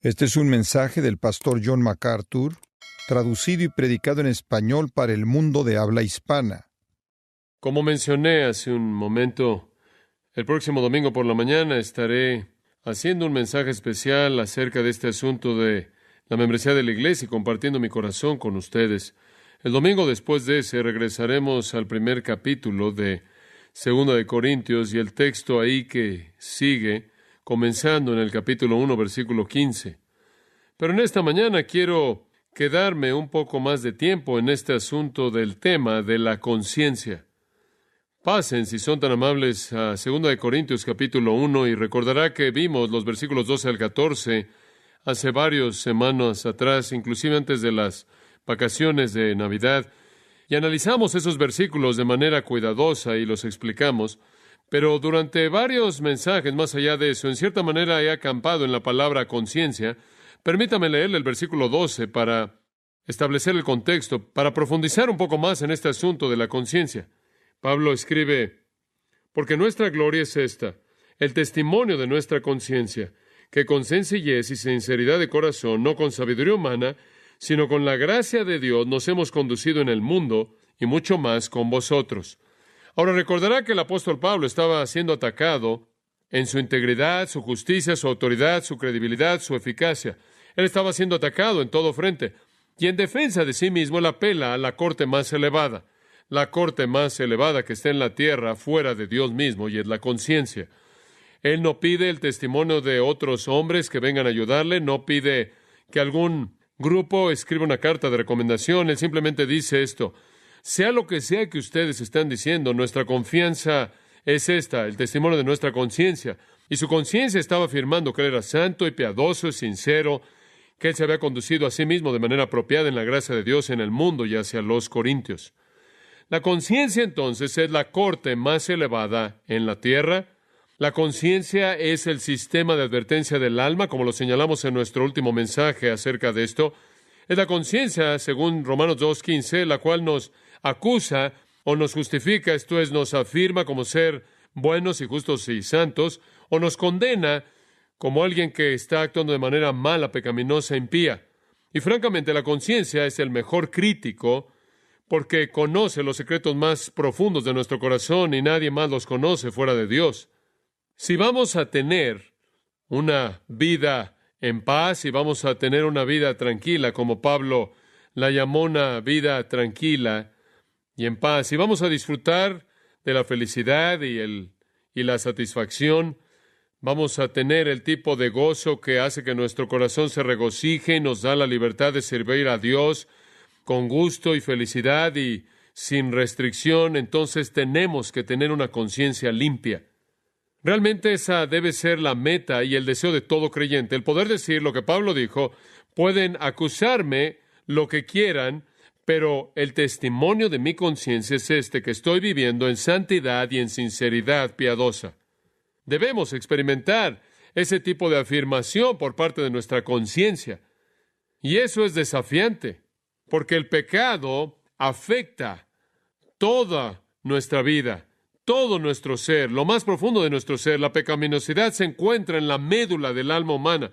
Este es un mensaje del pastor John MacArthur, traducido y predicado en español para el mundo de habla hispana. Como mencioné hace un momento, el próximo domingo por la mañana estaré haciendo un mensaje especial acerca de este asunto de la membresía de la iglesia y compartiendo mi corazón con ustedes. El domingo después de ese regresaremos al primer capítulo de 2 de Corintios y el texto ahí que sigue, comenzando en el capítulo 1, versículo 15. Pero en esta mañana quiero quedarme un poco más de tiempo en este asunto del tema de la conciencia. Pasen, si son tan amables, a 2 de Corintios capítulo 1 y recordará que vimos los versículos 12 al 14 hace varias semanas atrás, inclusive antes de las vacaciones de Navidad, y analizamos esos versículos de manera cuidadosa y los explicamos, pero durante varios mensajes más allá de eso, en cierta manera he acampado en la palabra conciencia. Permítame leerle el versículo 12 para establecer el contexto, para profundizar un poco más en este asunto de la conciencia. Pablo escribe, porque nuestra gloria es esta, el testimonio de nuestra conciencia, que con sencillez y sinceridad de corazón, no con sabiduría humana, sino con la gracia de Dios nos hemos conducido en el mundo y mucho más con vosotros. Ahora recordará que el apóstol Pablo estaba siendo atacado en su integridad, su justicia, su autoridad, su credibilidad, su eficacia. Él estaba siendo atacado en todo frente. Y en defensa de sí mismo, él apela a la corte más elevada. La corte más elevada que está en la tierra, fuera de Dios mismo, y es la conciencia. Él no pide el testimonio de otros hombres que vengan a ayudarle, no pide que algún grupo escriba una carta de recomendación. Él simplemente dice esto: sea lo que sea que ustedes están diciendo, nuestra confianza es esta, el testimonio de nuestra conciencia. Y su conciencia estaba afirmando que él era santo y piadoso y sincero, que él se había conducido a sí mismo de manera apropiada en la gracia de Dios en el mundo y hacia los corintios. La conciencia, entonces, es la corte más elevada en la tierra. La conciencia es el sistema de advertencia del alma, como lo señalamos en nuestro último mensaje acerca de esto. Es la conciencia, según Romanos 2:15, la cual nos acusa o nos justifica, esto es, nos afirma como ser buenos y justos y santos, o nos condena como alguien que está actuando de manera mala, pecaminosa, impía. Y francamente, la conciencia es el mejor crítico porque conoce los secretos más profundos de nuestro corazón y nadie más los conoce fuera de Dios. Si vamos a tener una vida en paz y vamos a tener una vida tranquila, como Pablo la llamó una vida tranquila y en paz, y vamos a disfrutar de la felicidad y la satisfacción, vamos a tener el tipo de gozo que hace que nuestro corazón se regocije y nos da la libertad de servir a Dios con gusto y felicidad y sin restricción. Entonces tenemos que tener una conciencia limpia. Realmente esa debe ser la meta y el deseo de todo creyente, el poder decir lo que Pablo dijo: pueden acusarme lo que quieran, pero el testimonio de mi conciencia es este, que estoy viviendo en santidad y en sinceridad piadosa. Debemos experimentar ese tipo de afirmación por parte de nuestra conciencia. Y eso es desafiante, porque el pecado afecta toda nuestra vida, todo nuestro ser, lo más profundo de nuestro ser. La pecaminosidad se encuentra en la médula del alma humana.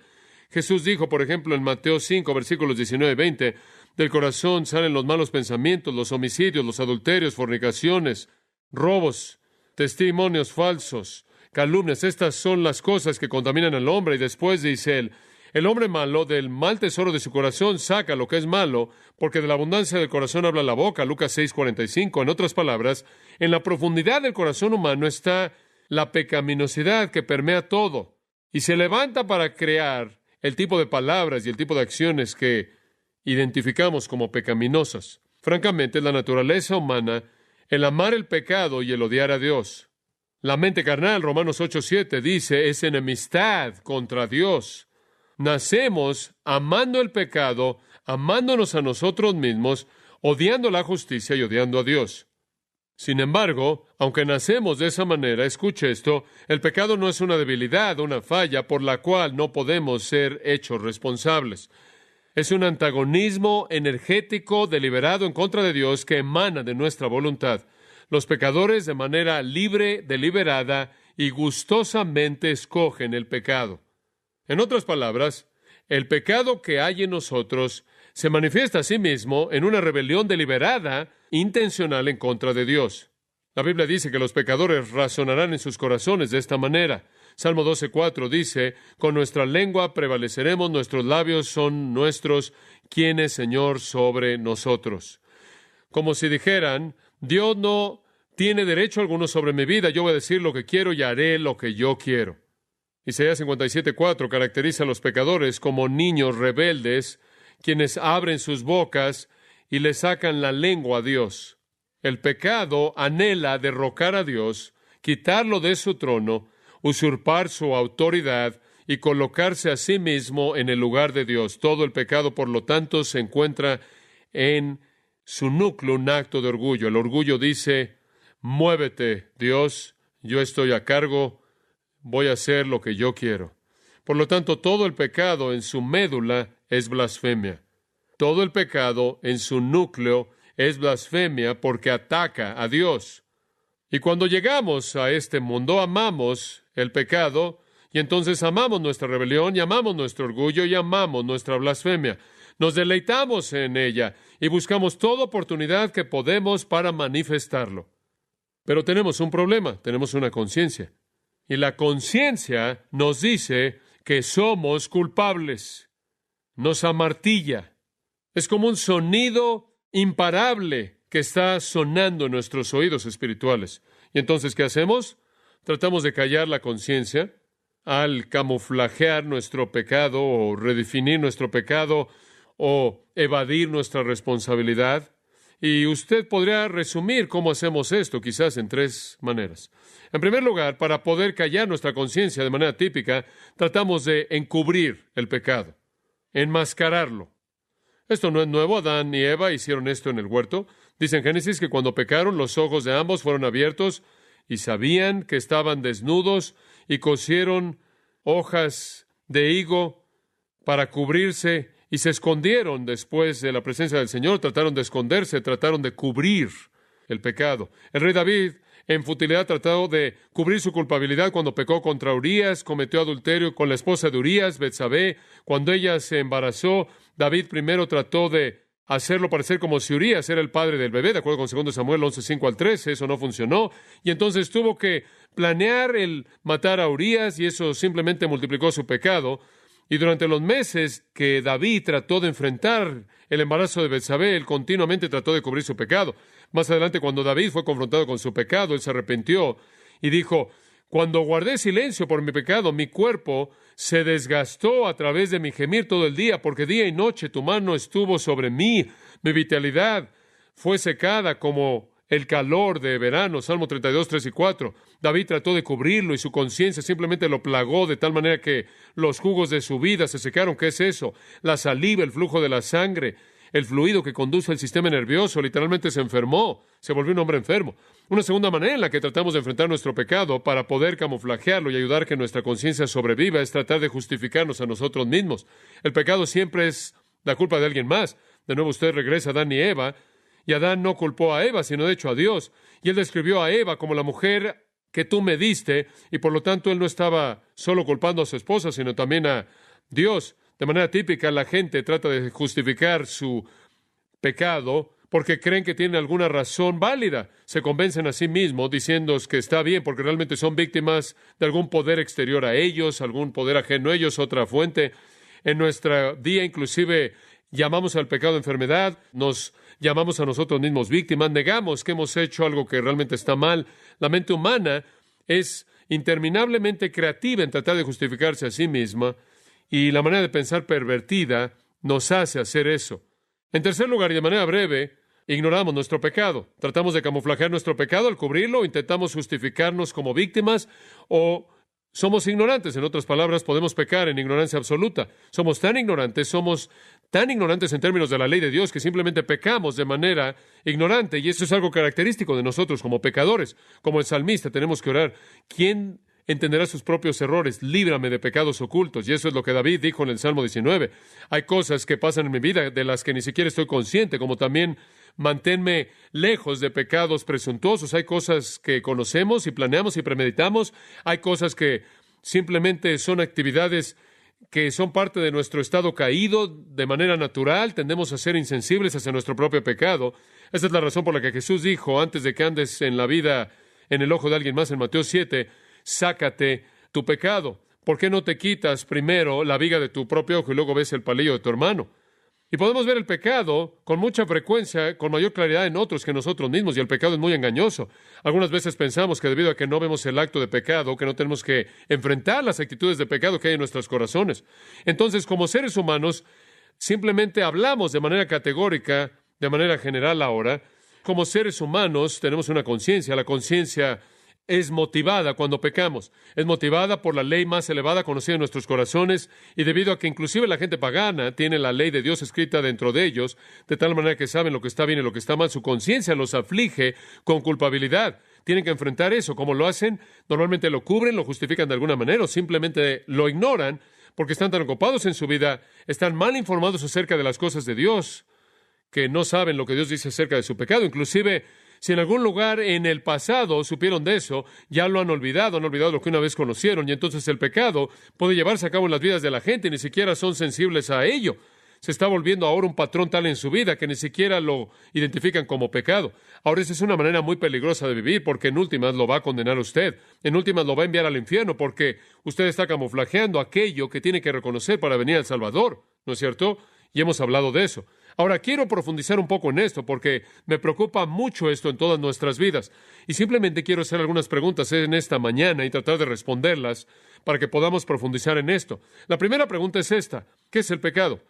Jesús dijo, por ejemplo, en Mateo 5, versículos 19 y 20, del corazón salen los malos pensamientos, los homicidios, los adulterios, fornicaciones, robos, testimonios falsos, calumnias. Estas son las cosas que contaminan al hombre. Y después dice él, el hombre malo del mal tesoro de su corazón saca lo que es malo, porque de la abundancia del corazón habla la boca. Lucas 6:45. En otras palabras, en la profundidad del corazón humano está la pecaminosidad que permea todo y se levanta para crear el tipo de palabras y el tipo de acciones que identificamos como pecaminosas. Francamente, es la naturaleza humana el amar el pecado y el odiar a Dios. La mente carnal, Romanos 8:7, dice, es enemistad contra Dios. Nacemos amando el pecado, amándonos a nosotros mismos, odiando la justicia y odiando a Dios. Sin embargo, aunque nacemos de esa manera, escuche esto, el pecado no es una debilidad, una falla por la cual no podemos ser hechos responsables. Es un antagonismo energético deliberado en contra de Dios que emana de nuestra voluntad. Los pecadores, de manera libre, deliberada y gustosamente escogen el pecado. En otras palabras, El pecado que hay en nosotros se manifiesta a sí mismo en una rebelión deliberada, intencional en contra de Dios. La Biblia dice que los pecadores razonarán en sus corazones de esta manera. Salmo 12:4 dice, con nuestra lengua prevaleceremos, nuestros labios son nuestros. ¿Quién es Señor sobre nosotros? Como si dijeran, Dios no tiene derecho alguno sobre mi vida, yo voy a decir lo que quiero y haré lo que yo quiero. Isaías 57:4 caracteriza a los pecadores como niños rebeldes, quienes abren sus bocas y le sacan la lengua a Dios. El pecado anhela derrocar a Dios, quitarlo de su trono, usurpar su autoridad y colocarse a sí mismo en el lugar de Dios. Todo el pecado, por lo tanto, se encuentra en su núcleo un acto de orgullo. El orgullo dice, muévete, Dios, yo estoy a cargo, voy a hacer lo que yo quiero. Por lo tanto, todo el pecado en su médula es blasfemia. Todo el pecado en su núcleo es blasfemia porque ataca a Dios. Y cuando llegamos a este mundo, amamos el pecado, y entonces amamos nuestra rebelión, y amamos nuestro orgullo, y amamos nuestra blasfemia. Nos deleitamos en ella, y buscamos toda oportunidad que podemos para manifestarlo. Pero tenemos un problema, tenemos una conciencia. Y la conciencia nos dice que somos culpables. Nos amartilla. Es como un sonido imparable que está sonando en nuestros oídos espirituales. Y entonces, ¿qué hacemos? Tratamos de callar la conciencia al camuflajear nuestro pecado o redefinir nuestro pecado o evadir nuestra responsabilidad. Y usted podría resumir cómo hacemos esto, quizás en 3 maneras. En primer lugar, para poder callar nuestra conciencia de manera típica, tratamos de encubrir el pecado, enmascararlo. Esto no es nuevo. Adán y Eva hicieron esto en el huerto. Dice en Génesis que cuando pecaron, los ojos de ambos fueron abiertos y sabían que estaban desnudos y cosieron hojas de higo para cubrirse y se escondieron después de la presencia del Señor. Trataron de esconderse, trataron de cubrir el pecado. El rey David, en futilidad, trató de cubrir su culpabilidad cuando pecó contra Urías, cometió adulterio con la esposa de Urías, Betsabé. Cuando ella se embarazó, David primero trató de hacerlo parecer como si Urías era el padre del bebé, de acuerdo con 2 Samuel 11:5-13, eso no funcionó, y entonces tuvo que planear el matar a Urías, y eso simplemente multiplicó su pecado. Y durante los meses que David trató de enfrentar el embarazo de Betsabé, él continuamente trató de cubrir su pecado. Más adelante, cuando David fue confrontado con su pecado, él se arrepintió y dijo, cuando guardé silencio por mi pecado, mi cuerpo se desgastó a través de mi gemir todo el día, porque día y noche tu mano estuvo sobre mí, mi vitalidad fue secada como el calor de verano. Salmo 32, 3 y 4. David trató de cubrirlo y su conciencia simplemente lo plagó de tal manera que los jugos de su vida se secaron. ¿Qué es eso? La saliva, el flujo de la sangre, el fluido que conduce al sistema nervioso, literalmente se enfermó, se volvió un hombre enfermo. Una segunda manera en la que tratamos de enfrentar nuestro pecado para poder camuflajearlo y ayudar que nuestra conciencia sobreviva es tratar de justificarnos a nosotros mismos. El pecado siempre es la culpa de alguien más. De nuevo usted regresa a Adán y Eva, y Adán no culpó a Eva, sino de hecho a Dios. Y él describió a Eva como la mujer que tú me diste, y por lo tanto él no estaba solo culpando a su esposa, sino también a Dios. De manera típica, la gente trata de justificar su pecado porque creen que tienen alguna razón válida. Se convencen a sí mismos diciendo que está bien porque realmente son víctimas de algún poder exterior a ellos, algún poder ajeno a ellos, otra fuente. En nuestra día, inclusive, llamamos al pecado enfermedad, nos llamamos a nosotros mismos víctimas, negamos que hemos hecho algo que realmente está mal. La mente humana es interminablemente creativa en tratar de justificarse a sí misma, y la manera de pensar pervertida nos hace hacer eso. En tercer lugar, y de manera breve, ignoramos nuestro pecado. Tratamos de camuflajear nuestro pecado al cubrirlo, intentamos justificarnos como víctimas, o somos ignorantes. En otras palabras, podemos pecar en ignorancia absoluta. Somos tan ignorantes en términos de la ley de Dios, que simplemente pecamos de manera ignorante, y eso es algo característico de nosotros como pecadores. Como el salmista, tenemos que orar, ¿quién entenderá sus propios errores? Líbrame de pecados ocultos. Y eso es lo que David dijo en el Salmo 19. Hay cosas que pasan en mi vida de las que ni siquiera estoy consciente, como también manténme lejos de pecados presuntuosos. Hay cosas que conocemos y planeamos y premeditamos. Hay cosas que simplemente son actividades que son parte de nuestro estado caído de manera natural, tendemos a ser insensibles hacia nuestro propio pecado. Esa es la razón por la que Jesús dijo, antes de que andes en la vida en el ojo de alguien más, en Mateo 7, sácate tu pecado. ¿Por qué no te quitas primero la viga de tu propio ojo y luego ves el palillo de tu hermano? Y podemos ver el pecado con mucha frecuencia, con mayor claridad en otros que nosotros mismos, y el pecado es muy engañoso. Algunas veces pensamos que debido a que no vemos el acto de pecado, que no tenemos que enfrentar las actitudes de pecado que hay en nuestros corazones. Entonces, como seres humanos, simplemente hablamos de manera categórica, de manera general ahora. Como seres humanos tenemos una conciencia. La conciencia es motivada cuando pecamos. Es motivada por la ley más elevada conocida en nuestros corazones, y debido a que inclusive la gente pagana tiene la ley de Dios escrita dentro de ellos, de tal manera que saben lo que está bien y lo que está mal, su conciencia los aflige con culpabilidad. Tienen que enfrentar eso. ¿Cómo lo hacen? Normalmente lo cubren, lo justifican de alguna manera, o simplemente lo ignoran porque están tan ocupados en su vida, están mal informados acerca de las cosas de Dios, que no saben lo que Dios dice acerca de su pecado. Inclusive, si en algún lugar en el pasado supieron de eso, ya lo han olvidado lo que una vez conocieron, y entonces el pecado puede llevarse a cabo en las vidas de la gente y ni siquiera son sensibles a ello. Se está volviendo ahora un patrón tal en su vida que ni siquiera lo identifican como pecado. Ahora, esa es una manera muy peligrosa de vivir, porque en últimas lo va a condenar a usted. En últimas lo va a enviar al infierno, porque usted está camuflajeando aquello que tiene que reconocer para venir al Salvador, ¿no es cierto? Y hemos hablado de eso. Ahora, quiero profundizar un poco en esto, porque me preocupa mucho esto en todas nuestras vidas. Y simplemente quiero hacer algunas preguntas en esta mañana y tratar de responderlas para que podamos profundizar en esto. La primera pregunta es esta: ¿qué es el pecado?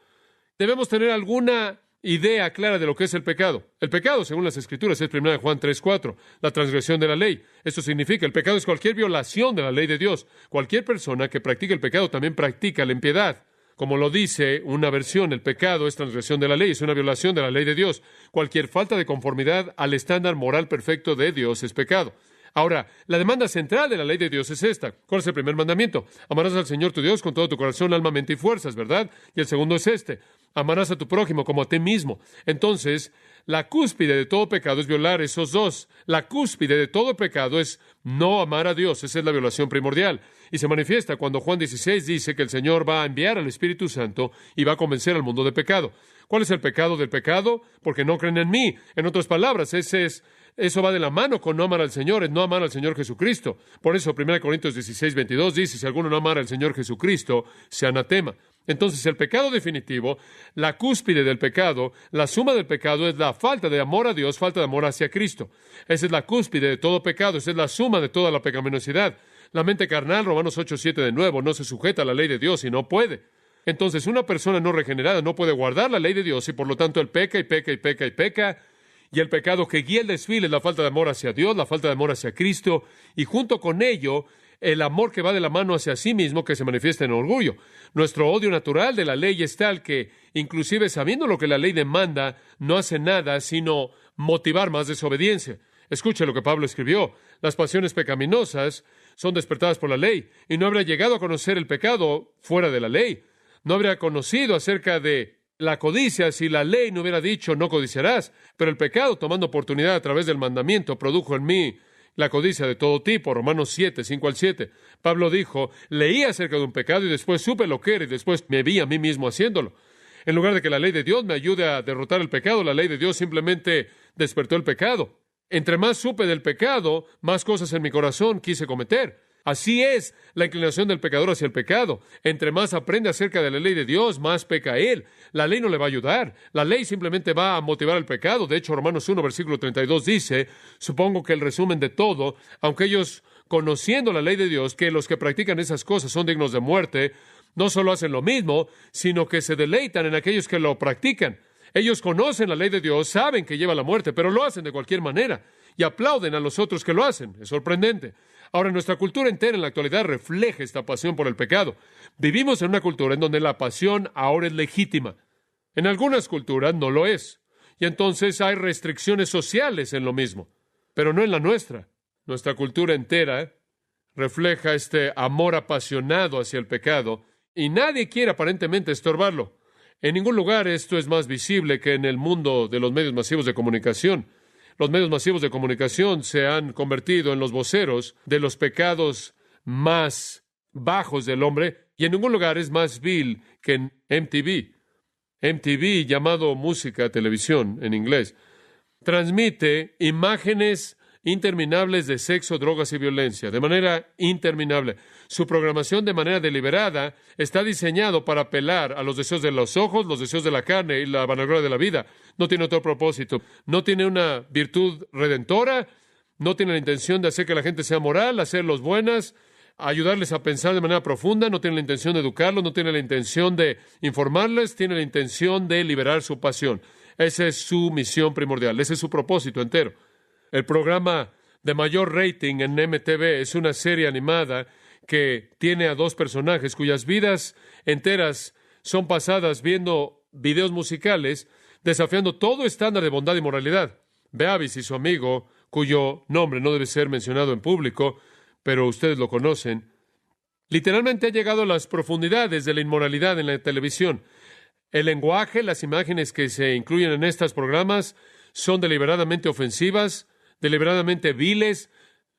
Debemos tener alguna idea clara de lo que es el pecado. El pecado, según las Escrituras, es 1 Juan 3:4, la transgresión de la ley. Esto significa, el pecado es cualquier violación de la ley de Dios. Cualquier persona que practique el pecado también practica la impiedad. Como lo dice una versión, el pecado es transgresión de la ley, es una violación de la ley de Dios. Cualquier falta de conformidad al estándar moral perfecto de Dios es pecado. Ahora, la demanda central de la ley de Dios es esta. ¿Cuál es el primer mandamiento? Amarás al Señor tu Dios con todo tu corazón, alma, mente y fuerzas, ¿verdad? Y el segundo es este: amarás a tu prójimo como a ti mismo. Entonces, la cúspide de todo pecado es violar esos dos. La cúspide de todo pecado es no amar a Dios. Esa es la violación primordial. Y se manifiesta cuando Juan 16 dice que el Señor va a enviar al Espíritu Santo y va a convencer al mundo de pecado. ¿Cuál es el pecado del pecado? Porque no creen en mí. En otras palabras, eso va de la mano con no amar al Señor, es no amar al Señor Jesucristo. Por eso 1 Corintios 16:22 dice: si alguno no amara al Señor Jesucristo, sea anatema. Entonces, el pecado definitivo, la cúspide del pecado, la suma del pecado es la falta de amor a Dios, falta de amor hacia Cristo. Esa es la cúspide de todo pecado, esa es la suma de toda la pecaminosidad. La mente carnal, Romanos 8:7 de nuevo, no se sujeta a la ley de Dios y no puede. Entonces, una persona no regenerada no puede guardar la ley de Dios, y por lo tanto él peca y peca y peca y peca. Y el pecado que guía el desfile es la falta de amor hacia Dios, la falta de amor hacia Cristo, y junto con ello, el amor que va de la mano hacia sí mismo, que se manifiesta en orgullo. Nuestro odio natural de la ley es tal que, inclusive sabiendo lo que la ley demanda, no hace nada sino motivar más desobediencia. Escuche lo que Pablo escribió: las pasiones pecaminosas son despertadas por la ley, y no habría llegado a conocer el pecado fuera de la ley. No habría conocido acerca de la codicia si la ley no hubiera dicho no codiciarás, pero el pecado, tomando oportunidad a través del mandamiento, produjo en mí la codicia de todo tipo. Romanos 7:5-7. Pablo dijo: leí acerca de un pecado y después supe lo que era y después me vi a mí mismo haciéndolo. En lugar de que la ley de Dios me ayude a derrotar el pecado, la ley de Dios simplemente despertó el pecado. Entre más supe del pecado, más cosas en mi corazón quise cometer. Así es la inclinación del pecador hacia el pecado. Entre más aprende acerca de la ley de Dios, más peca él. La ley no le va a ayudar. La ley simplemente va a motivar el pecado. De hecho, Romanos 1:32 dice: supongo que el resumen de todo, aunque ellos, conociendo la ley de Dios, que los que practican esas cosas son dignos de muerte, no solo hacen lo mismo, sino que se deleitan en aquellos que lo practican. Ellos conocen la ley de Dios, saben que lleva a la muerte, pero lo hacen de cualquier manera y aplauden a los otros que lo hacen. Es sorprendente. Ahora, nuestra cultura entera en la actualidad refleja esta pasión por el pecado. Vivimos en una cultura en donde la pasión ahora es legítima. En algunas culturas no lo es. Y entonces hay restricciones sociales en lo mismo, pero no en la nuestra. Nuestra cultura entera refleja este amor apasionado hacia el pecado y nadie quiere aparentemente estorbarlo. En ningún lugar esto es más visible que en el mundo de los medios masivos de comunicación. Los medios masivos de comunicación se han convertido en los voceros de los pecados más bajos del hombre, Y en ningún lugar es más vil que en MTV. MTV, llamado música, televisión en inglés, transmite imágenes interminables de sexo, drogas y violencia, de manera interminable. Su programación de manera deliberada está diseñado para apelar a los deseos de los ojos, los deseos de la carne y la vanagloria de la vida. No tiene otro propósito. No tiene una virtud redentora. No tiene la intención de hacer que la gente sea moral, hacerlos buenas, ayudarles a pensar de manera profunda. No tiene la intención de educarlos, no tiene la intención de informarles, tiene la intención de liberar su pasión. Esa es su misión primordial, ese es su propósito entero. El programa de mayor rating en MTV es una serie animada que tiene a dos personajes cuyas vidas enteras son pasadas viendo videos musicales, desafiando todo estándar de bondad y moralidad. Beavis y su amigo, cuyo nombre no debe ser mencionado en público, pero ustedes lo conocen, literalmente ha llegado a las profundidades de la inmoralidad en la televisión. El lenguaje, las imágenes que se incluyen en estos programas son deliberadamente ofensivas, deliberadamente viles,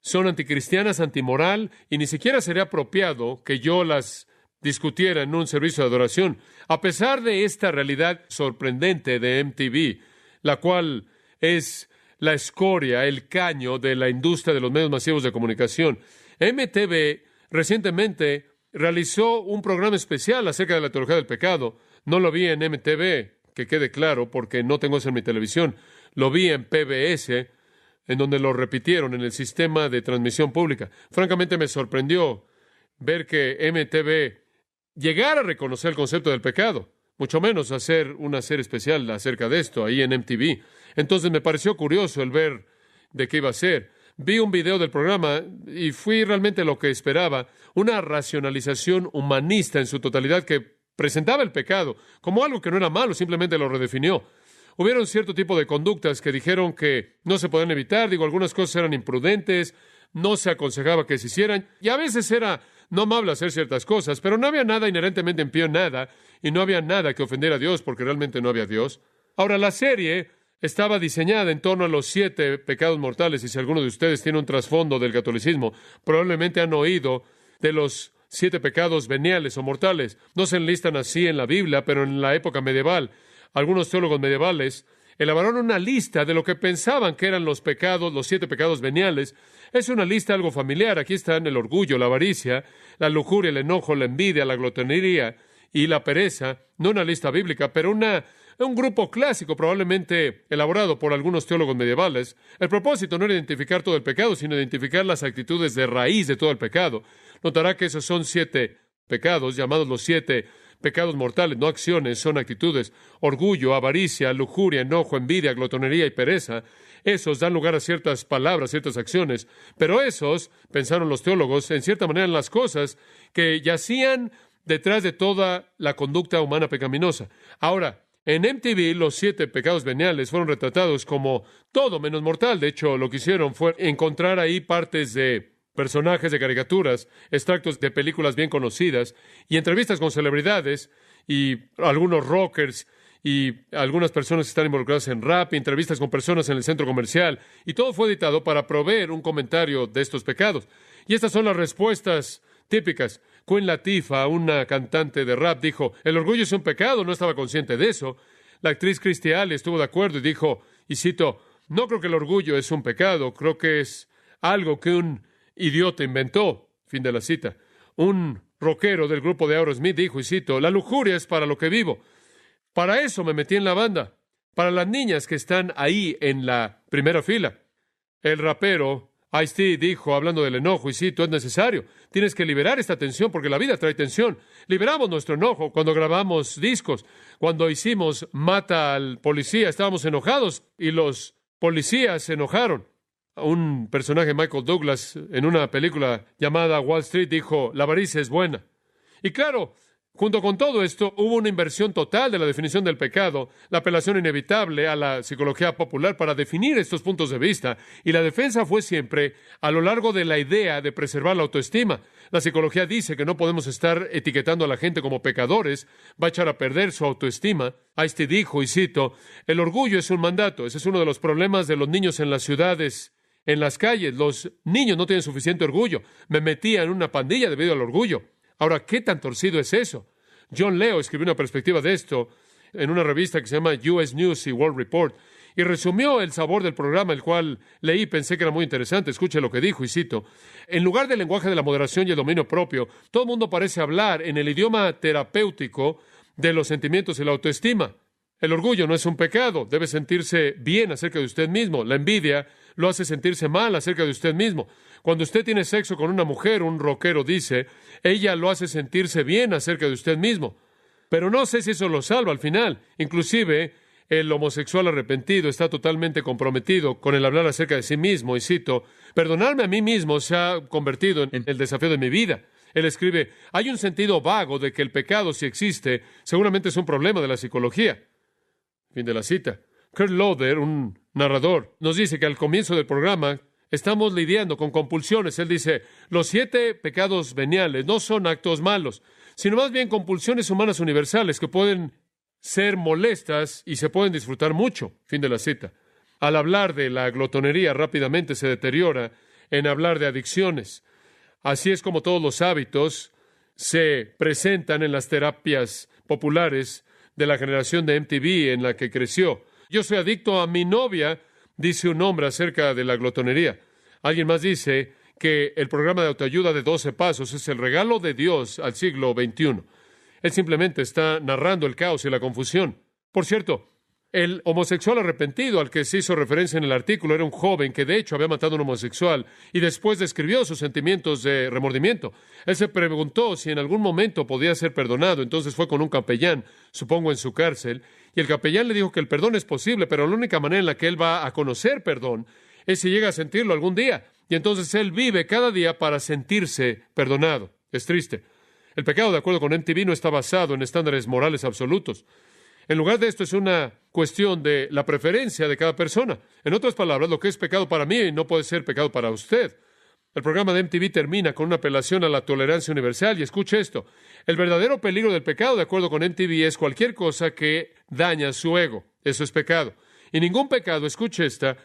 son anticristianas, antimoral, y ni siquiera sería apropiado que yo las discutiera en un servicio de adoración. A pesar de esta realidad sorprendente de MTV, la cual es la escoria, el caño de la industria de los medios masivos de comunicación, MTV recientemente realizó un programa especial acerca de la teología del pecado. No lo vi en MTV, que quede claro, porque no tengo eso en mi televisión. Lo vi en PBS, en donde lo repitieron en el sistema de transmisión pública. Francamente me sorprendió ver que MTV llegara a reconocer el concepto del pecado, mucho menos hacer una serie especial acerca de esto ahí en MTV. Entonces me pareció curioso el ver de qué iba a ser. Vi un video del programa y fui realmente lo que esperaba, una racionalización humanista en su totalidad que presentaba el pecado como algo que no era malo, simplemente lo redefinió. Hubieron cierto tipo de conductas que dijeron que no se podían evitar. Algunas cosas eran imprudentes, no se aconsejaba que se hicieran, y a veces era no amable hacer ciertas cosas, pero no había nada inherentemente impío en nada, y no había nada que ofendiera a Dios, porque realmente no había Dios. Ahora, la serie estaba diseñada en torno a los 7 pecados mortales, y si alguno de ustedes tiene un trasfondo del catolicismo, probablemente han oído de los 7 pecados veniales o mortales. No se enlistan así en la Biblia, pero en la época medieval, algunos teólogos medievales elaboraron una lista de lo que pensaban que eran los pecados, los 7 pecados veniales. Es una lista algo familiar. Aquí están el orgullo, la avaricia, la lujuria, el enojo, la envidia, la glotonería y la pereza. No una lista bíblica, pero un grupo clásico, probablemente elaborado por algunos teólogos medievales. El propósito no era identificar todo el pecado, sino identificar las actitudes de raíz de todo el pecado. Notará que esos son 7 pecados, llamados los 7 pecados mortales, no acciones, son actitudes. Orgullo, avaricia, lujuria, enojo, envidia, glotonería y pereza. Esos dan lugar a ciertas palabras, ciertas acciones. Pero esos, pensaron los teólogos, en cierta manera en las cosas que yacían detrás de toda la conducta humana pecaminosa. Ahora, en MTV, los 7 pecados veniales fueron retratados como todo menos mortal. De hecho, lo que hicieron fue encontrar ahí partes de personajes de caricaturas, extractos de películas bien conocidas y entrevistas con celebridades y algunos rockers y algunas personas que están involucradas en rap, y entrevistas con personas en el centro comercial, y todo fue editado para proveer un comentario de estos pecados. Y estas son las respuestas típicas. Queen Latifah, una cantante de rap, dijo: el orgullo es un pecado, no estaba consciente de eso. La actriz Christy Alley estuvo de acuerdo y dijo, y cito, no creo que el orgullo es un pecado, creo que es algo que un idiota inventó. Fin de la cita. Un rockero del grupo de Aerosmith dijo, y cito, la lujuria es para lo que vivo. Para eso me metí en la banda. Para las niñas que están ahí en la primera fila. El rapero Ice-T dijo, hablando del enojo, y cito, es necesario. Tienes que liberar esta tensión porque la vida trae tensión. Liberamos nuestro enojo cuando grabamos discos. Cuando hicimos Mata al Policía, estábamos enojados y los policías se enojaron. Un personaje, Michael Douglas, en una película llamada Wall Street, dijo, la avaricia es buena. Y claro, junto con todo esto, hubo una inversión total de la definición del pecado, la apelación inevitable a la psicología popular para definir estos puntos de vista, y la defensa fue siempre a lo largo de la idea de preservar la autoestima. La psicología dice que no podemos estar etiquetando a la gente como pecadores, va a echar a perder su autoestima. Ice-T dijo, y cito, el orgullo es un mandato. Ese es uno de los problemas de los niños en las ciudades, en las calles. Los niños no tienen suficiente orgullo. Me metía en una pandilla debido al orgullo. Ahora, ¿qué tan torcido es eso? John Leo escribió una perspectiva de esto en una revista que se llama US News y World Report, y resumió el sabor del programa, el cual leí y pensé que era muy interesante. Escuche lo que dijo, y cito: en lugar del lenguaje de la moderación y el dominio propio, todo el mundo parece hablar en el idioma terapéutico de los sentimientos y la autoestima. El orgullo no es un pecado, debe sentirse bien acerca de usted mismo. La envidia lo hace sentirse mal acerca de usted mismo. Cuando usted tiene sexo con una mujer, un rockero dice, ella lo hace sentirse bien acerca de usted mismo. Pero no sé si eso lo salva al final. Inclusive, el homosexual arrepentido está totalmente comprometido con el hablar acerca de sí mismo. Y cito: perdonarme a mí mismo se ha convertido en el desafío de mi vida. Él escribe: hay un sentido vago de que el pecado, si existe, seguramente es un problema de la psicología. Fin de la cita. Kurt Loder, un narrador, nos dice que al comienzo del programa estamos lidiando con compulsiones. Él dice: los 7 pecados veniales no son actos malos, sino más bien compulsiones humanas universales que pueden ser molestas y se pueden disfrutar mucho. Fin de la cita. Al hablar de la glotonería, rápidamente se deteriora en hablar de adicciones. Así es como todos los hábitos se presentan en las terapias populares de la generación de MTV en la que creció. Yo soy adicto a mi novia, dice un hombre acerca de la glotonería. Alguien más dice que el programa de autoayuda de 12 pasos es el regalo de Dios al siglo XXI. Él simplemente está narrando el caos y la confusión. Por cierto, el homosexual arrepentido al que se hizo referencia en el artículo era un joven que de hecho había matado a un homosexual y después describió sus sentimientos de remordimiento. Él se preguntó si en algún momento podía ser perdonado, entonces fue con un capellán, supongo en su cárcel, y el capellán le dijo que el perdón es posible, pero la única manera en la que él va a conocer perdón es si llega a sentirlo algún día, y entonces él vive cada día para sentirse perdonado. Es triste. El pecado, de acuerdo con MTV, no está basado en estándares morales absolutos. En lugar de esto, es una cuestión de la preferencia de cada persona. En otras palabras, lo que es pecado para mí no puede ser pecado para usted. El programa de MTV termina con una apelación a la tolerancia universal, y escuche esto: el verdadero peligro del pecado, de acuerdo con MTV, es cualquier cosa que daña su ego. Eso es pecado. Y ningún pecado, escuche esta,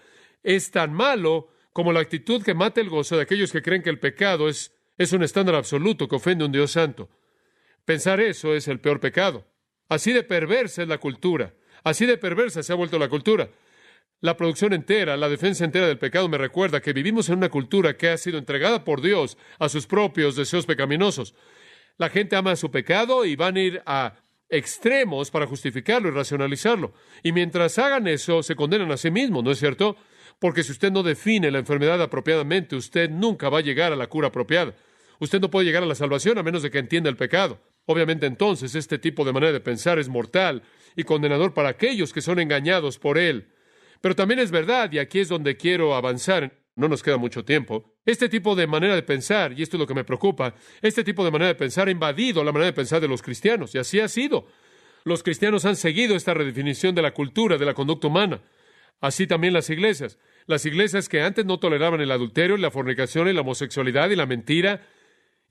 es tan malo como la actitud que mata el gozo de aquellos que creen que el pecado es un estándar absoluto que ofende a un Dios santo. Pensar eso es el peor pecado. Así de perversa es la cultura. Así de perversa se ha vuelto la cultura. La producción entera, la defensa entera del pecado me recuerda que vivimos en una cultura que ha sido entregada por Dios a sus propios deseos pecaminosos. La gente ama su pecado y van a ir a extremos para justificarlo y racionalizarlo. Y mientras hagan eso, se condenan a sí mismos, ¿no es cierto? Porque si usted no define la enfermedad apropiadamente, usted nunca va a llegar a la cura apropiada. Usted no puede llegar a la salvación a menos de que entienda el pecado. Obviamente, entonces, este tipo de manera de pensar es mortal y condenador para aquellos que son engañados por él. Pero también es verdad, y aquí es donde quiero avanzar, no nos queda mucho tiempo, este tipo de manera de pensar, y esto es lo que me preocupa, este tipo de manera de pensar ha invadido la manera de pensar de los cristianos, y así ha sido. Los cristianos han seguido esta redefinición de la cultura, de la conducta humana. Así también las iglesias. Las iglesias que antes no toleraban el adulterio, la fornicación y la homosexualidad y la mentira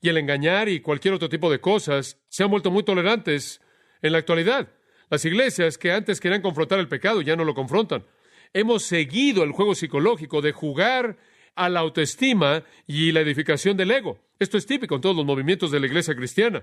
y el engañar y cualquier otro tipo de cosas, se han vuelto muy tolerantes en la actualidad. Las iglesias que antes querían confrontar el pecado ya no lo confrontan. Hemos seguido el juego psicológico de jugar a la autoestima y la edificación del ego. Esto es típico en todos los movimientos de la iglesia cristiana.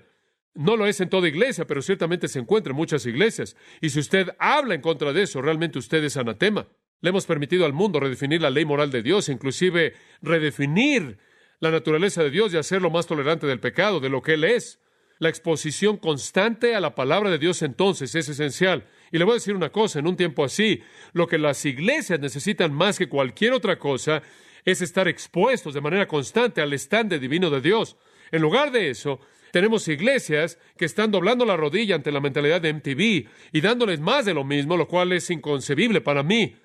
No lo es en toda iglesia, pero ciertamente se encuentra en muchas iglesias. Y si usted habla en contra de eso, realmente usted es anatema. Le hemos permitido al mundo redefinir la ley moral de Dios, inclusive redefinir la naturaleza de Dios y hacerlo más tolerante del pecado, de lo que Él es. La exposición constante a la palabra de Dios entonces es esencial. Y le voy a decir una cosa, en un tiempo así, lo que las iglesias necesitan más que cualquier otra cosa es estar expuestos de manera constante al estándar divino de Dios. En lugar de eso, tenemos iglesias que están doblando la rodilla ante la mentalidad de MTV y dándoles más de lo mismo, lo cual es inconcebible para mí.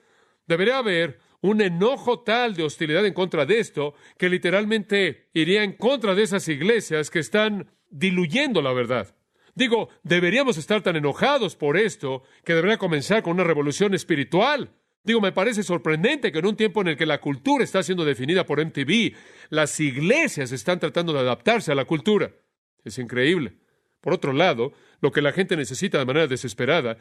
Debería haber un enojo tal de hostilidad en contra de esto que literalmente iría en contra de esas iglesias que están diluyendo la verdad. Digo, deberíamos estar tan enojados por esto que debería comenzar con una revolución espiritual. Digo, me parece sorprendente que en un tiempo en el que la cultura está siendo definida por MTV, las iglesias están tratando de adaptarse a la cultura. Es increíble. Por otro lado, lo que la gente necesita de manera desesperada,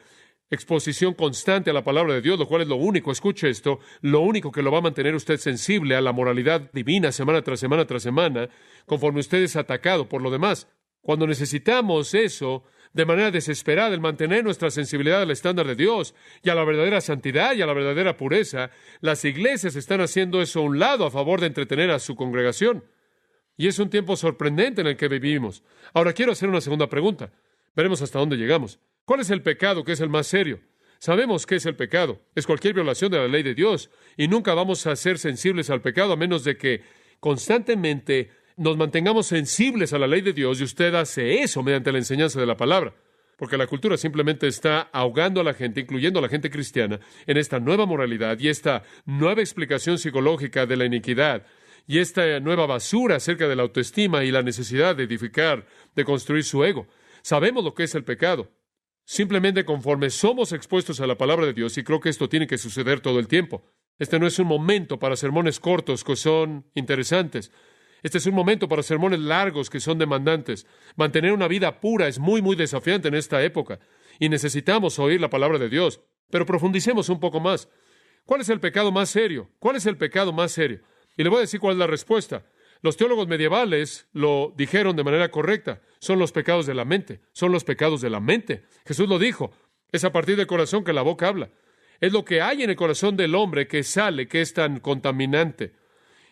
exposición constante a la palabra de Dios, lo cual es lo único, escuche esto, lo único que lo va a mantener usted sensible a la moralidad divina semana tras semana tras semana, conforme usted es atacado por lo demás. Cuando necesitamos eso de manera desesperada, el mantener nuestra sensibilidad al estándar de Dios y a la verdadera santidad y a la verdadera pureza, las iglesias están haciendo eso a un lado a favor de entretener a su congregación. Y es un tiempo sorprendente en el que vivimos. Ahora quiero hacer una segunda pregunta. Veremos hasta dónde llegamos. ¿Cuál es el pecado que es el más serio? Sabemos qué es el pecado. Es cualquier violación de la ley de Dios. Y nunca vamos a ser sensibles al pecado a menos de que constantemente nos mantengamos sensibles a la ley de Dios, y usted hace eso mediante la enseñanza de la palabra. Porque la cultura simplemente está ahogando a la gente, incluyendo a la gente cristiana, en esta nueva moralidad y esta nueva explicación psicológica de la iniquidad y esta nueva basura acerca de la autoestima y la necesidad de edificar, de construir su ego. Sabemos lo que es el pecado. Simplemente conforme somos expuestos a la palabra de Dios, y creo que esto tiene que suceder todo el tiempo. Este no es un momento para sermones cortos que son interesantes. Este es un momento para sermones largos que son demandantes. Mantener una vida pura es muy desafiante en esta época, y necesitamos oír la palabra de Dios. Pero profundicemos un poco más. ¿Cuál es el pecado más serio? ¿Cuál es el pecado más serio? Y le voy a decir cuál es la respuesta. Los teólogos medievales lo dijeron de manera correcta. Son los pecados de la mente. Son los pecados de la mente. Jesús lo dijo. Es a partir del corazón que la boca habla. Es lo que hay en el corazón del hombre que sale, que es tan contaminante.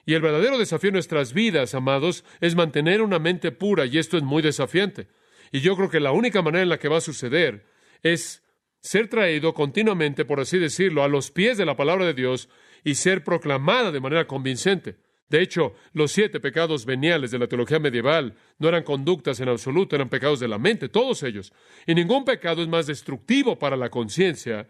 Y el verdadero desafío en nuestras vidas, amados, es mantener una mente pura, y esto es muy desafiante. Y yo creo que la única manera en la que va a suceder es ser traído continuamente, por así decirlo, a los pies de la palabra de Dios y ser proclamada de manera convincente. De hecho, los 7 pecados veniales de la teología medieval no eran conductas en absoluto, eran pecados de la mente, todos ellos. Y ningún pecado es más destructivo para la conciencia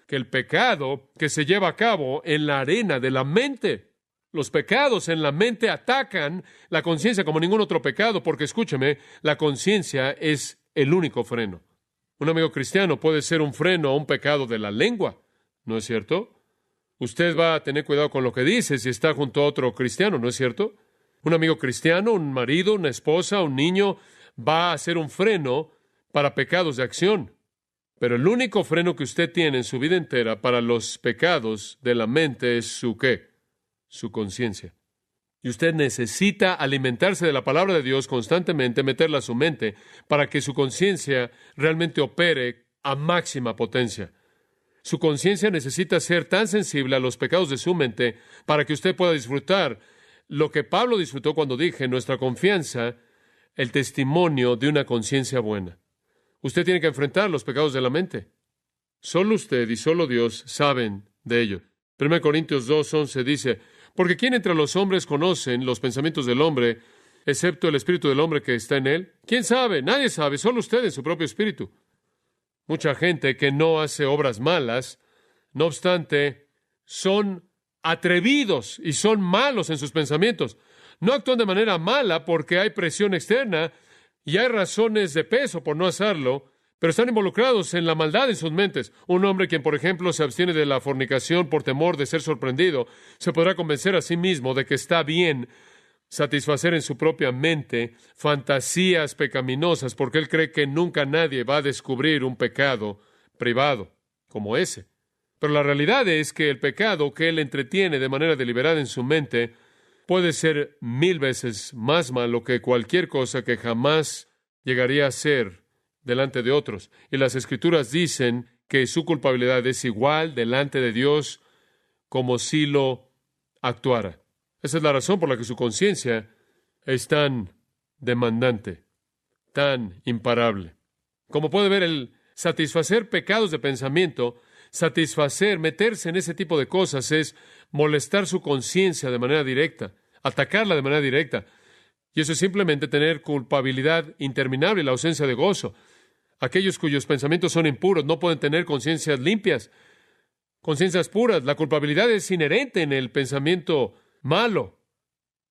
que el pecado que se lleva a cabo en la arena de la mente. Los pecados en la mente atacan la conciencia como ningún otro pecado, porque escúcheme, la conciencia es el único freno. Un amigo cristiano puede ser un freno a un pecado de la lengua, ¿no es cierto? Usted va a tener cuidado con lo que dice si está junto a otro cristiano, ¿no es cierto? Un amigo cristiano, un marido, una esposa, un niño, va a ser un freno para pecados de acción. Pero el único freno que usted tiene en su vida entera para los pecados de la mente es su ¿qué? Su conciencia. Y usted necesita alimentarse de la palabra de Dios constantemente, meterla a su mente, para que su conciencia realmente opere a máxima potencia. Su conciencia necesita ser tan sensible a los pecados de su mente para que usted pueda disfrutar lo que Pablo disfrutó cuando dije, nuestra confianza, el testimonio de una conciencia buena. Usted tiene que enfrentar los pecados de la mente. Solo usted y solo Dios saben de ello. 1 Corintios 2:11 dice, porque ¿quién entre los hombres conocen los pensamientos del hombre, excepto el espíritu del hombre que está en él? ¿Quién sabe? Nadie sabe, solo usted en su propio espíritu. Mucha gente que no hace obras malas, no obstante, son atrevidos y son malos en sus pensamientos. No actúan de manera mala porque hay presión externa y hay razones de peso por no hacerlo, pero están involucrados en la maldad en sus mentes. Un hombre quien, por ejemplo, se abstiene de la fornicación por temor de ser sorprendido, se podrá convencer a sí mismo de que está bien satisfacer en su propia mente fantasías pecaminosas, porque él cree que nunca nadie va a descubrir un pecado privado como ese. Pero la realidad es que el pecado que él entretiene de manera deliberada en su mente puede ser 1000 veces más malo que cualquier cosa que jamás llegaría a ser delante de otros. Y las Escrituras dicen que su culpabilidad es igual delante de Dios como si lo actuara. Esa es la razón por la que su conciencia es tan demandante, tan imparable. Como puede ver, el satisfacer pecados de pensamiento, meterse en ese tipo de cosas es molestar su conciencia de manera directa, atacarla de manera directa. Y eso es simplemente tener culpabilidad interminable y la ausencia de gozo. Aquellos cuyos pensamientos son impuros no pueden tener conciencias limpias, conciencias puras. La culpabilidad es inherente en el pensamiento malo.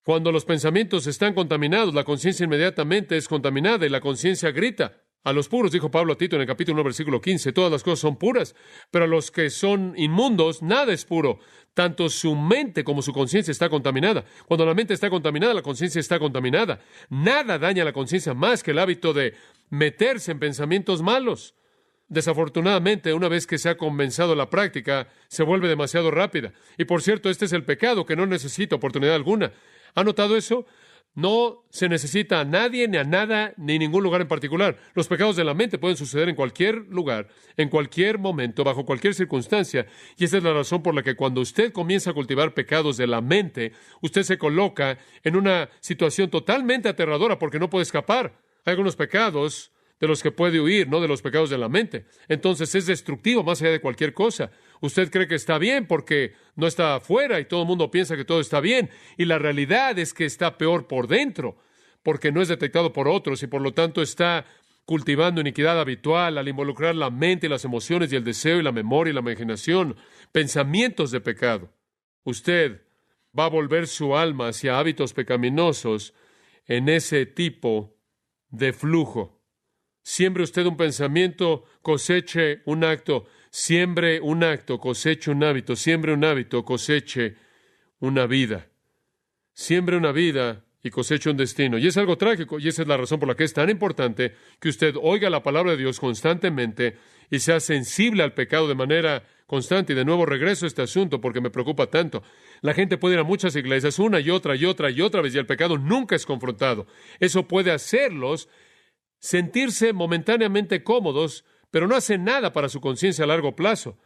Cuando los pensamientos están contaminados, la conciencia inmediatamente es contaminada y la conciencia grita. A los puros, dijo Pablo a Tito en el capítulo 1, versículo 15, todas las cosas son puras, pero a los que son inmundos, nada es puro. Tanto su mente como su conciencia está contaminada. Cuando la mente está contaminada, la conciencia está contaminada. Nada daña a la conciencia más que el hábito de meterse en pensamientos malos. Desafortunadamente, una vez que se ha comenzado la práctica, se vuelve demasiado rápida. Y por cierto, este es el pecado que no necesita oportunidad alguna. ¿Ha notado eso? No se necesita a nadie, ni a nada, ni ningún lugar en particular. Los pecados de la mente pueden suceder en cualquier lugar, en cualquier momento, bajo cualquier circunstancia. Y esa es la razón por la que cuando usted comienza a cultivar pecados de la mente, usted se coloca en una situación totalmente aterradora porque no puede escapar. Hay algunos pecados de los que puede huir, no de los pecados de la mente. Entonces es destructivo más allá de cualquier cosa. Usted cree que está bien porque no está afuera y todo el mundo piensa que todo está bien. Y la realidad es que está peor por dentro porque no es detectado por otros y por lo tanto está cultivando iniquidad habitual al involucrar la mente y las emociones y el deseo y la memoria y la imaginación, pensamientos de pecado. Usted va a volver su alma hacia hábitos pecaminosos en ese tipo de flujo. Siembre usted un pensamiento, coseche un acto. Siembre un acto, coseche un hábito. Siembre un hábito, coseche una vida. Siembre una vida y coseche un destino. Y es algo trágico, y esa es la razón por la que es tan importante que usted oiga la palabra de Dios constantemente y sea sensible al pecado de manera constante. Y de nuevo regreso a este asunto porque me preocupa tanto. La gente puede ir a muchas iglesias una y otra y otra y otra vez y el pecado nunca es confrontado. Eso puede hacerlos sentirse momentáneamente cómodos, pero no hace nada para su conciencia a largo plazo.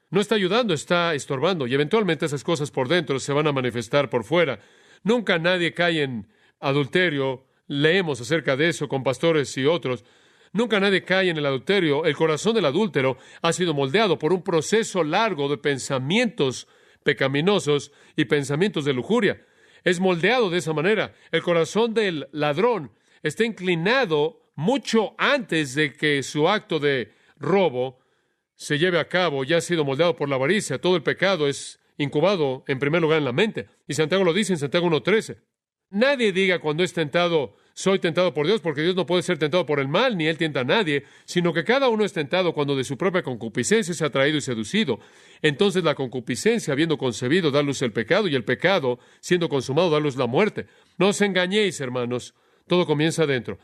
No está ayudando, está estorbando, y eventualmente esas cosas por dentro se van a manifestar por fuera. Nunca nadie cae en adulterio. Leemos acerca de eso con pastores y otros. Nunca nadie cae en el adulterio. El corazón del adúltero ha sido moldeado por un proceso largo de pensamientos pecaminosos y pensamientos de lujuria. Es moldeado de esa manera. El corazón del ladrón está inclinado mucho antes de que su acto de robo se lleve a cabo. Ya ha sido moldeado por la avaricia. Todo el pecado es incubado en primer lugar en la mente. Y Santiago lo dice en Santiago 1:13. Nadie diga cuando es tentado, soy tentado por Dios, porque Dios no puede ser tentado por el mal, ni Él tienta a nadie, sino que cada uno es tentado cuando de su propia concupiscencia se ha atraído y seducido. Entonces la concupiscencia, habiendo concebido, da luz el pecado, y el pecado, siendo consumado, da luz la muerte. No os engañéis, hermanos, todo comienza adentro.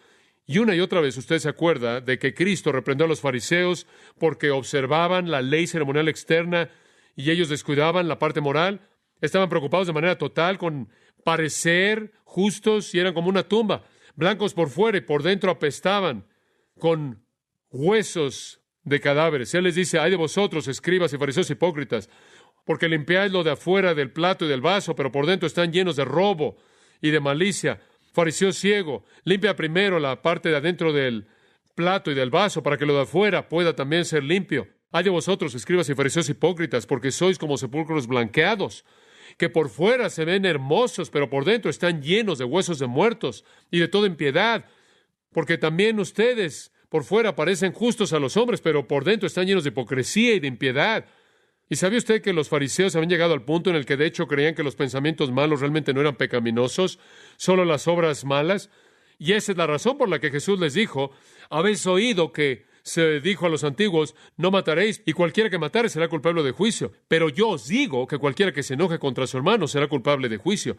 Y una y otra vez usted se acuerda de que Cristo reprendió a los fariseos porque observaban la ley ceremonial externa y ellos descuidaban la parte moral. Estaban preocupados de manera total con parecer justos y eran como una tumba, blancos por fuera y por dentro apestaban con huesos de cadáveres. Él les dice, ay de vosotros, escribas y fariseos hipócritas, porque limpiáis lo de afuera del plato y del vaso, pero por dentro están llenos de robo y de malicia. Fariseo ciego, limpia primero la parte de adentro del plato y del vaso para que lo de afuera pueda también ser limpio. Ay de vosotros, escribas y fariseos hipócritas, porque sois como sepulcros blanqueados, que por fuera se ven hermosos, pero por dentro están llenos de huesos de muertos y de toda impiedad, porque también ustedes por fuera parecen justos a los hombres, pero por dentro están llenos de hipocresía y de impiedad. ¿Y sabe usted que los fariseos habían llegado al punto en el que de hecho creían que los pensamientos malos realmente no eran pecaminosos, solo las obras malas? Y esa es la razón por la que Jesús les dijo, habéis oído que se dijo a los antiguos, no mataréis, y cualquiera que matare será culpable de juicio. Pero yo os digo que cualquiera que se enoje contra su hermano será culpable de juicio.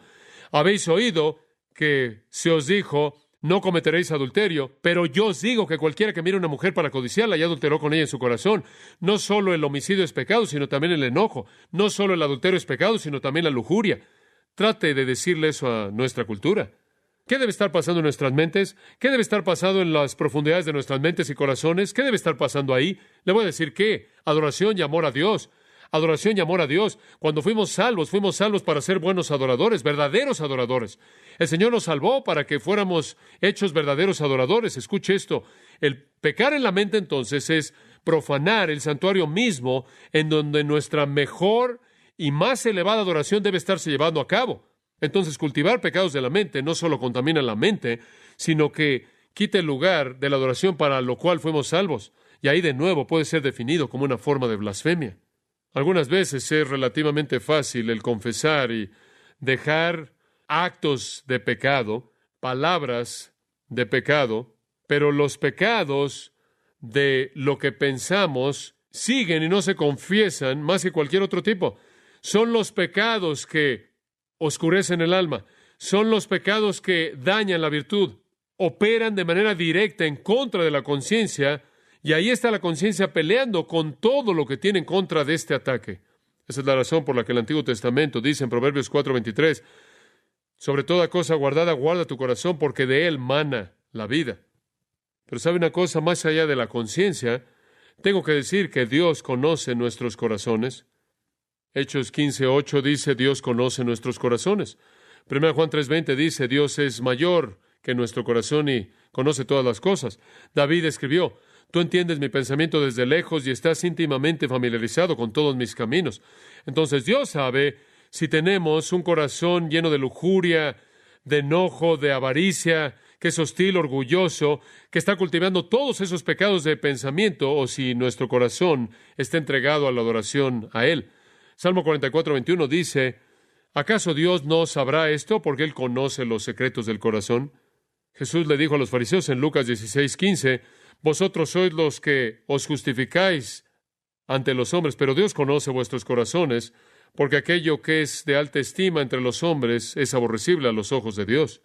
Habéis oído que se os dijo, no cometeréis adulterio, pero yo os digo que cualquiera que mire a una mujer para codiciarla ya adulteró con ella en su corazón. No solo el homicidio es pecado, sino también el enojo. No solo el adulterio es pecado, sino también la lujuria. Trate de decirle eso a nuestra cultura. ¿Qué debe estar pasando en nuestras mentes? ¿Qué debe estar pasando en las profundidades de nuestras mentes y corazones? ¿Qué debe estar pasando ahí? Le voy a decir qué. Adoración y amor a Dios. Adoración y amor a Dios. Cuando fuimos salvos para ser buenos adoradores, verdaderos adoradores. El Señor nos salvó para que fuéramos hechos verdaderos adoradores. Escuche esto. El pecar en la mente entonces es profanar el santuario mismo en donde nuestra mejor y más elevada adoración debe estarse llevando a cabo. Entonces, cultivar pecados de la mente no solo contamina la mente, sino que quita el lugar de la adoración para lo cual fuimos salvos. Y ahí de nuevo puede ser definido como una forma de blasfemia. Algunas veces es relativamente fácil el confesar y dejar actos de pecado, palabras de pecado, pero los pecados de lo que pensamos siguen y no se confiesan más que cualquier otro tipo. Son los pecados que oscurecen el alma, son los pecados que dañan la virtud, operan de manera directa en contra de la conciencia, y ahí está la conciencia peleando con todo lo que tiene en contra de este ataque. Esa es la razón por la que el Antiguo Testamento dice en Proverbios 4:23, Sobre toda cosa guardada, guarda tu corazón, porque de él mana la vida. Pero ¿sabe una cosa? Más allá de la conciencia, tengo que decir que Dios conoce nuestros corazones. Hechos 15:8 dice, Dios conoce nuestros corazones. 1 Juan 3:20 dice, Dios es mayor que nuestro corazón y conoce todas las cosas. David escribió, tú entiendes mi pensamiento desde lejos y estás íntimamente familiarizado con todos mis caminos. Entonces Dios sabe si tenemos un corazón lleno de lujuria, de enojo, de avaricia, que es hostil, orgulloso, que está cultivando todos esos pecados de pensamiento, o si nuestro corazón está entregado a la adoración a Él. Salmo 44:21 dice, ¿acaso Dios no sabrá esto porque Él conoce los secretos del corazón? Jesús le dijo a los fariseos en Lucas 16:15, vosotros sois los que os justificáis ante los hombres, pero Dios conoce vuestros corazones, porque aquello que es de alta estima entre los hombres es aborrecible a los ojos de Dios.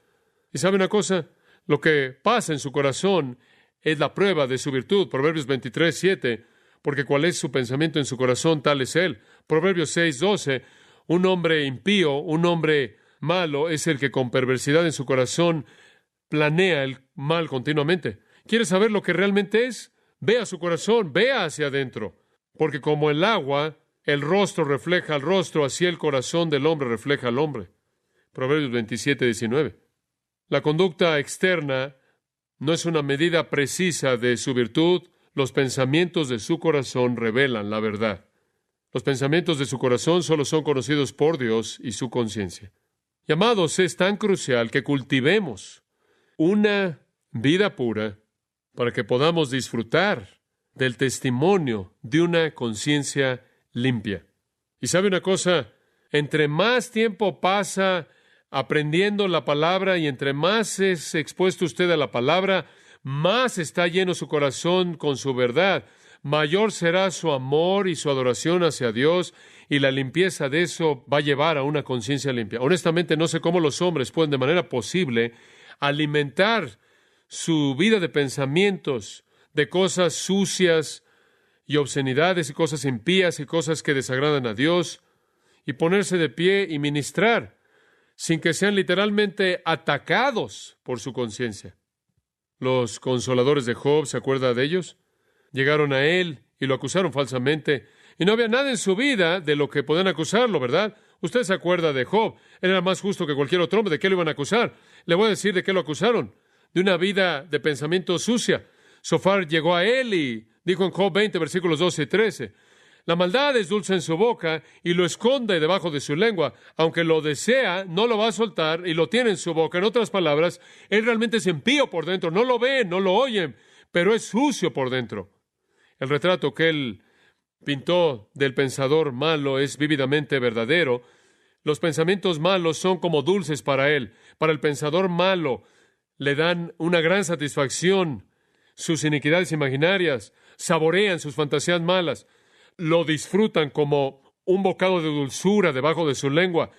¿Y sabe una cosa? Lo que pasa en su corazón es la prueba de su virtud. Proverbios 23:7, porque cuál es su pensamiento en su corazón, tal es él. Proverbios 6:12, un hombre impío, un hombre malo, es el que con perversidad en su corazón planea el mal continuamente. ¿Quiere saber lo que realmente es? Vea su corazón, vea hacia adentro. Porque como el agua, el rostro refleja al rostro, así el corazón del hombre refleja al hombre. Proverbios 27:19. La conducta externa no es una medida precisa de su virtud. Los pensamientos de su corazón revelan la verdad. Los pensamientos de su corazón solo son conocidos por Dios y su conciencia. Y amados, es tan crucial que cultivemos una vida pura para que podamos disfrutar del testimonio de una conciencia limpia. Y sabe una cosa, entre más tiempo pasa aprendiendo la palabra y entre más es expuesto usted a la palabra, más está lleno su corazón con su verdad, mayor será su amor y su adoración hacia Dios, y la limpieza de eso va a llevar a una conciencia limpia. Honestamente, no sé cómo los hombres pueden de manera posible alimentar su vida de pensamientos, de cosas sucias y obscenidades y cosas impías y cosas que desagradan a Dios, y ponerse de pie y ministrar sin que sean literalmente atacados por su conciencia. Los consoladores de Job, ¿se acuerda de ellos? Llegaron a él y lo acusaron falsamente, y no había nada en su vida de lo que podían acusarlo, ¿verdad? Usted se acuerda de Job. Él era más justo que cualquier otro hombre. ¿De qué lo iban a acusar? Le voy a decir de qué lo acusaron. De una vida de pensamiento sucia. Sofar llegó a él y dijo en Job 20, versículos 12 y 13, la maldad es dulce en su boca y lo esconde debajo de su lengua. Aunque lo desea, no lo va a soltar y lo tiene en su boca. En otras palabras, él realmente es impío por dentro. No lo ven, no lo oyen, pero es sucio por dentro. El retrato que él pintó del pensador malo es vívidamente verdadero. Los pensamientos malos son como dulces para él. Para el pensador malo le dan una gran satisfacción sus iniquidades imaginarias, saborean sus fantasías malas, lo disfrutan como un bocado de dulzura debajo de su lengua,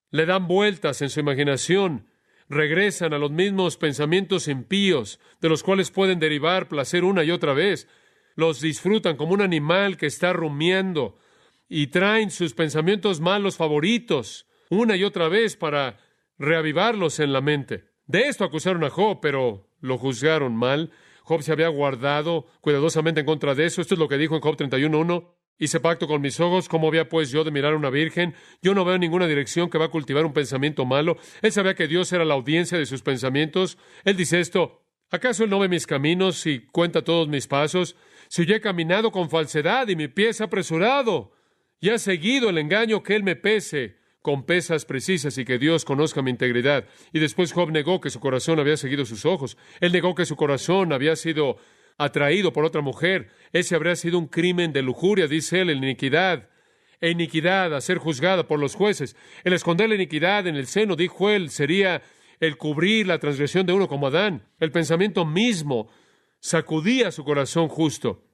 le dan vueltas en su imaginación, regresan a los mismos pensamientos impíos, de los cuales pueden derivar placer una y otra vez, los disfrutan como un animal que está rumiando, y traen sus pensamientos malos favoritos una y otra vez para reavivarlos en la mente. De esto acusaron a Job, pero lo juzgaron mal. Job se había guardado cuidadosamente en contra de eso. Esto es lo que dijo en Job 31:1. Hice pacto con mis ojos, ¿cómo había pues yo de mirar a una virgen? Yo no veo ninguna dirección que va a cultivar un pensamiento malo. Él sabía que Dios era la audiencia de sus pensamientos. Él dice esto, ¿acaso él no ve mis caminos y cuenta todos mis pasos? Si yo he caminado con falsedad y mi pie es apresurado, y ha seguido el engaño, que él me pese con pesas precisas y que Dios conozca mi integridad. Y después Job negó que su corazón había seguido sus ojos. Él negó que su corazón había sido atraído por otra mujer. Ese habría sido un crimen de lujuria, dice él, iniquidad, e iniquidad a ser juzgada por los jueces. El esconder la iniquidad en el seno, dijo él, sería el cubrir la transgresión de uno como Adán. El pensamiento mismo sacudía su corazón justo.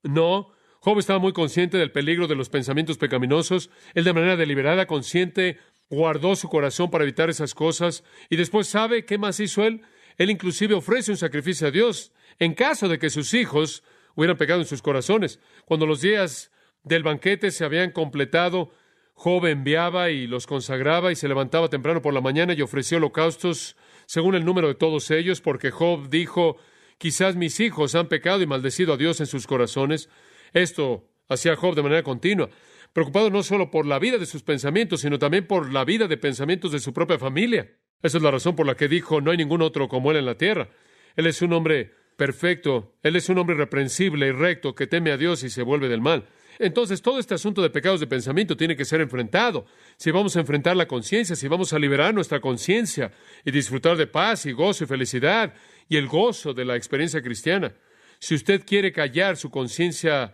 No, Job estaba muy consciente del peligro de los pensamientos pecaminosos. Él de manera deliberada, consciente, guardó su corazón para evitar esas cosas. Y después, ¿sabe qué más hizo él? Él inclusive ofrece un sacrificio a Dios en caso de que sus hijos hubieran pecado en sus corazones. Cuando los días del banquete se habían completado, Job enviaba y los consagraba y se levantaba temprano por la mañana y ofrecía holocaustos según el número de todos ellos, porque Job dijo, quizás mis hijos han pecado y maldecido a Dios en sus corazones. Esto hacía Job de manera continua, preocupado no solo por la vida de sus pensamientos, sino también por la vida de pensamientos de su propia familia. Esa es la razón por la que dijo, no hay ningún otro como él en la tierra. Él es un hombre perfecto, él es un hombre irreprensible y recto que teme a Dios y se vuelve del mal. Entonces, todo este asunto de pecados de pensamiento tiene que ser enfrentado. Si vamos a enfrentar la conciencia, si vamos a liberar nuestra conciencia y disfrutar de paz y gozo y felicidad y el gozo de la experiencia cristiana. Si usted quiere callar su conciencia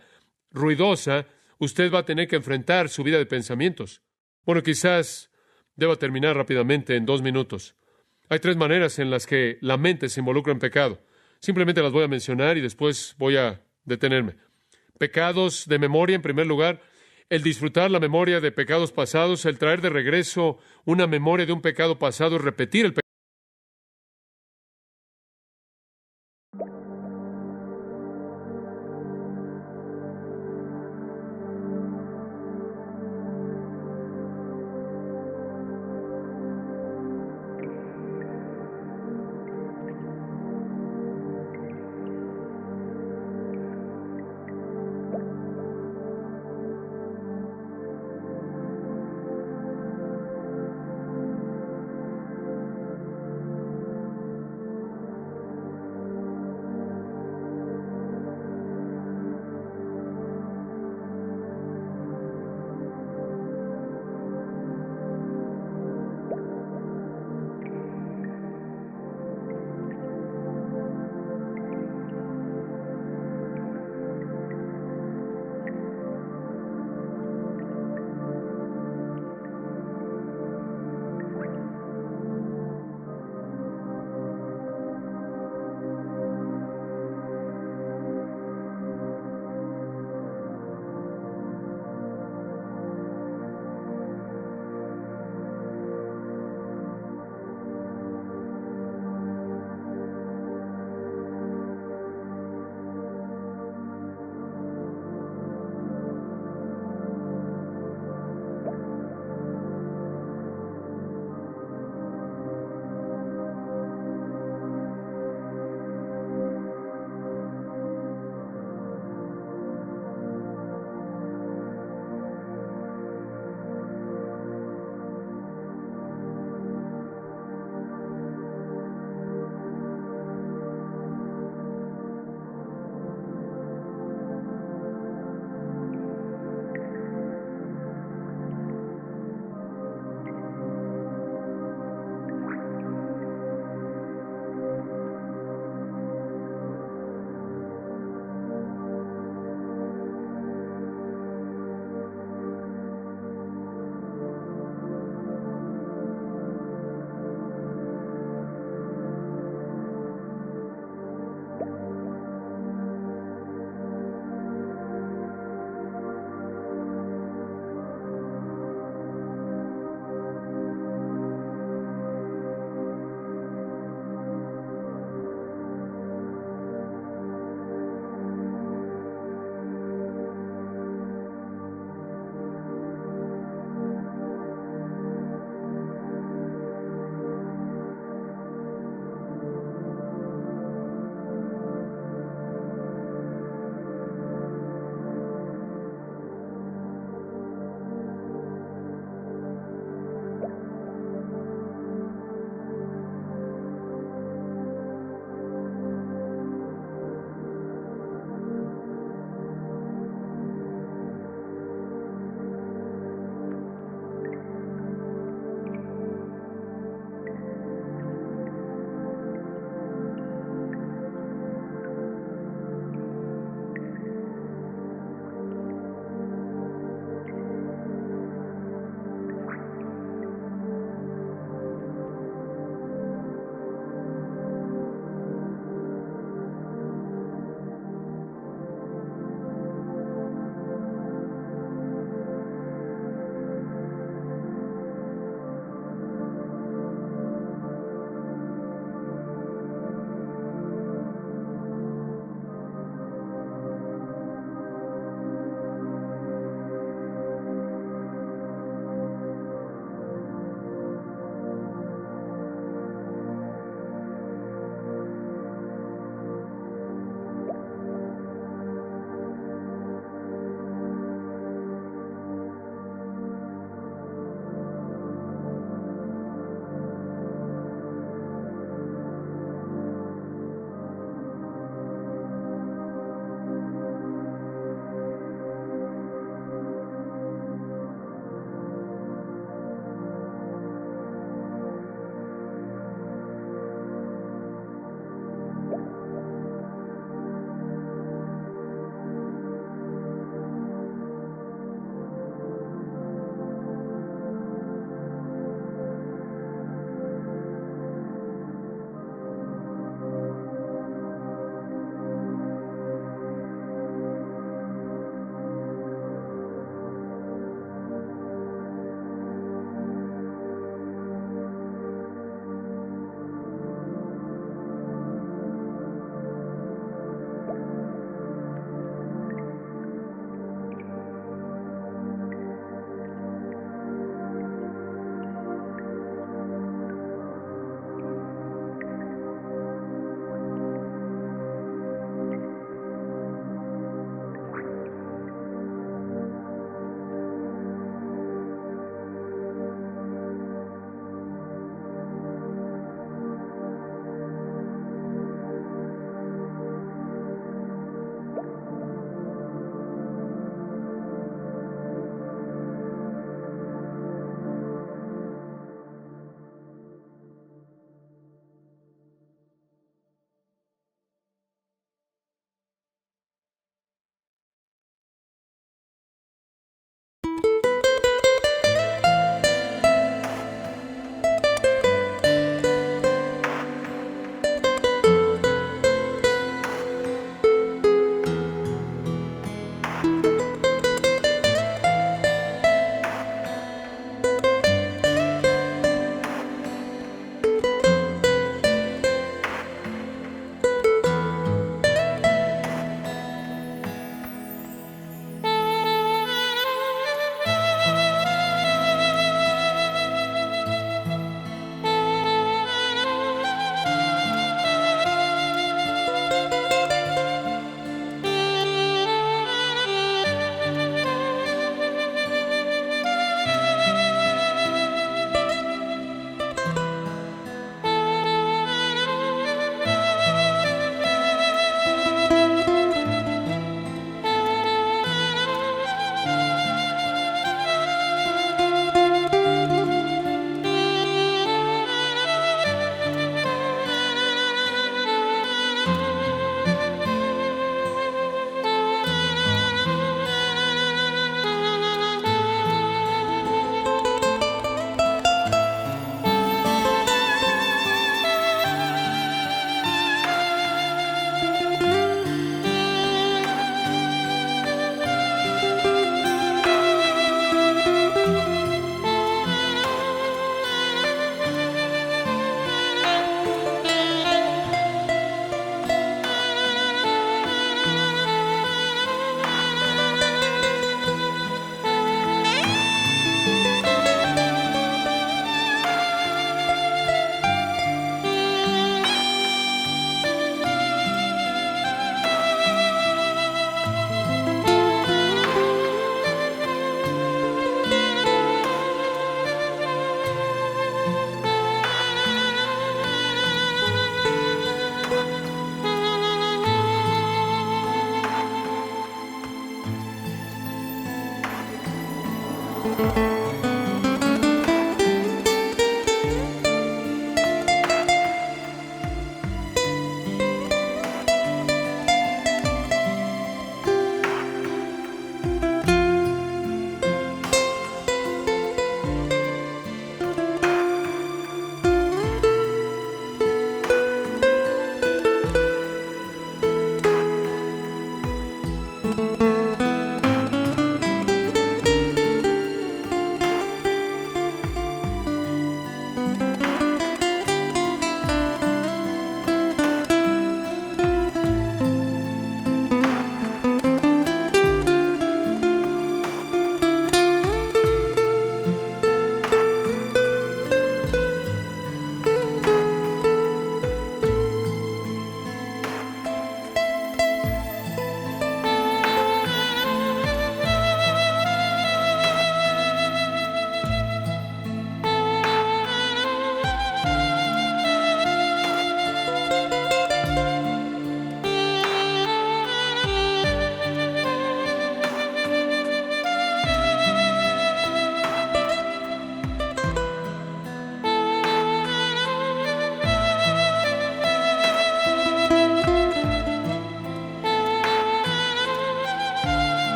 ruidosa, usted va a tener que enfrentar su vida de pensamientos. Bueno, quizás deba terminar rápidamente en 2 minutos. Hay 3 maneras en las que la mente se involucra en pecado. Simplemente las voy a mencionar y después voy a detenerme. Pecados de memoria, en primer lugar, el disfrutar la memoria de pecados pasados, el traer de regreso una memoria de un pecado pasado y repetir el pecado.